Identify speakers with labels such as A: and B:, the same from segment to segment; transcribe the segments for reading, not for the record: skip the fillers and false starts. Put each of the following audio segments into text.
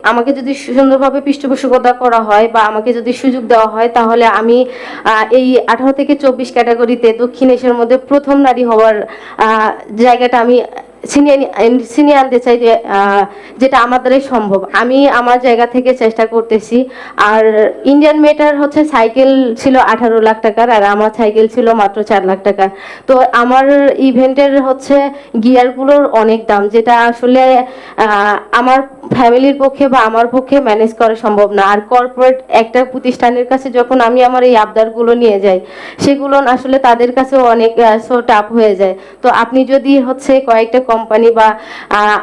A: আমাকে যদি সুন্দরভাবে পৃষ্ঠপোষকতা করা হয় বা আমাকে যদি সুযোগ দেওয়া হয়, তাহলে আমি এই 18 থেকে 24 ক্যাটাগরিতে দক্ষিণ এশিয়ার মধ্যে প্রথম নারী হওয়ার জায়গাটা আমি ছিনিয়ে আনতে চাই, যেটা আমার দ্বারাই সম্ভব। আমি আমার জায়গা থেকে চেষ্টা করতেছি। আর ইন্ডিয়ান মেয়েটার হচ্ছে সাইকেল ছিল 18 লাখ টাকার, আর আমার সাইকেল ছিল মাত্র 4 লাখ টাকার। তো আমার ইভেন্টের হচ্ছে গিয়ারগুলোর অনেক দাম, যেটা আসলে আমার ফ্যামিলির পক্ষে বা আমার পক্ষে ম্যানেজ করা সম্ভব না। আর কর্পোরেট একটা প্রতিষ্ঠানের কাছে যখন আমি আমার এই আবদারগুলো নিয়ে যাই, সেগুলো আসলে তাদের কাছেও অনেক সো টাফ হয়ে যায়। তো আপনি যদি হচ্ছে কয়েকটা কোম্পানি বা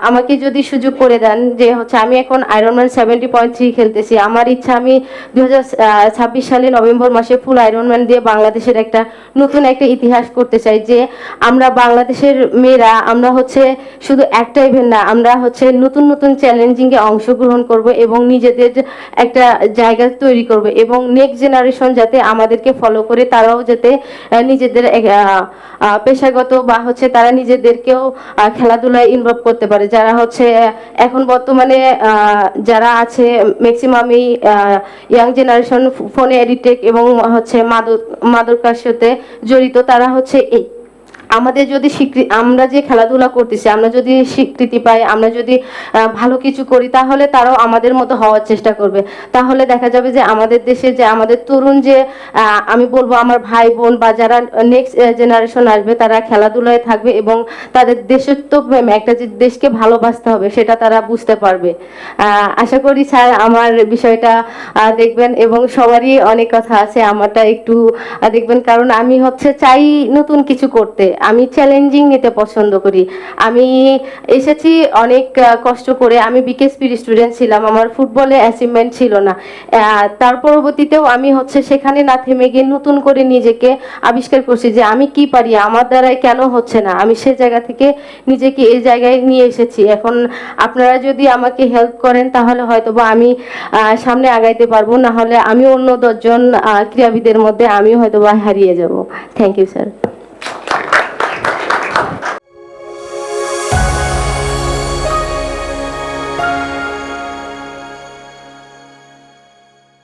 A: আমাকে যদি সুযোগ করে দেন, যে হচ্ছে আমি এখন আয়রনম্যান 70.3 খেলতেছি, আমার ইচ্ছা আমি 2026 সালে নভেম্বর মাসে ফুল আয়রনম্যান দিয়ে বাংলাদেশের একটা নতুন একটা ইতিহাস করতে চাই, যে আমরা বাংলাদেশের মেয়েরা আমরা হচ্ছে শুধু একটা ইভেন্ট না, আমরা হচ্ছে নতুন নতুন চ্যালেঞ্জিংয়ে অংশগ্রহণ করব এবং নিজেদের একটা জায়গা তৈরি করব, এবং নেক্সট জেনারেশন যাতে আমাদেরকে ফলো করে তারাও যাতে নিজেদের পেশাগত বা হচ্ছে তারা নিজেদেরকেও খেলাধুলায় ইনভলভ করতে পারে। যারা হচ্ছে এখন বর্তমানে যারা আছে ম্যাক্সিমামই ইয়াং জেনারেশন ফোনে এডিক্টেড এবং হচ্ছে মাদকার সাথে জড়িত, তারা হচ্ছে এই আমাদের যদি আমরা যে খেলাধুলা করতেছি, আমরা যদি স্বীকৃতি পাই, আমরা যদি ভালো কিছু করি, তাহলে তারাও আমাদের মতো হওয়ার চেষ্টা করবে। তাহলে দেখা যাবে যে আমাদের দেশে যে আমাদের তরুণ যে আমি বলবো আমার ভাই বোন বা যারা নেক্সট জেনারেশন আসবে, তারা খেলাধুলায় থাকবে এবং তাদের দেশের তো একটা যে দেশকে ভালোবাসতে হবে সেটা তারা বুঝতে পারবে। আশা করি স্যার আমার বিষয়টা দেখবেন, এবং সবারই অনেক কথা আছে, আমারটা একটু দেখবেন, কারণ আমি হচ্ছে চাই নতুন কিছু করতে। আমি চ্যালেঞ্জিং নিতে পছন্দ করি। আমি এসেছি অনেক কষ্ট করে, আমি বিকেএসপির স্টুডেন্ট ছিলাম, আমার ফুটবলে অ্যাচিভমেন্ট ছিল না। তার পরবর্তীতেও আমি হচ্ছে সেখানে না থেমে গিয়ে নতুন করে নিজেকে আবিষ্কার করছি যে আমি কি পারি, আমার দ্বারাই কেন হচ্ছে না। আমি সে জায়গা থেকে নিজেকে এই জায়গায় নিয়ে এসেছি। এখন আপনারা যদি আমাকে হেল্প করেন, তাহলে হয়তো বা আমি সামনে আগাইতে পারবো, না হলে আমি অন্য 10 জন ক্রীড়াবিদের মধ্যে আমি হয়তো বা হারিয়ে যাব। Thank you sir.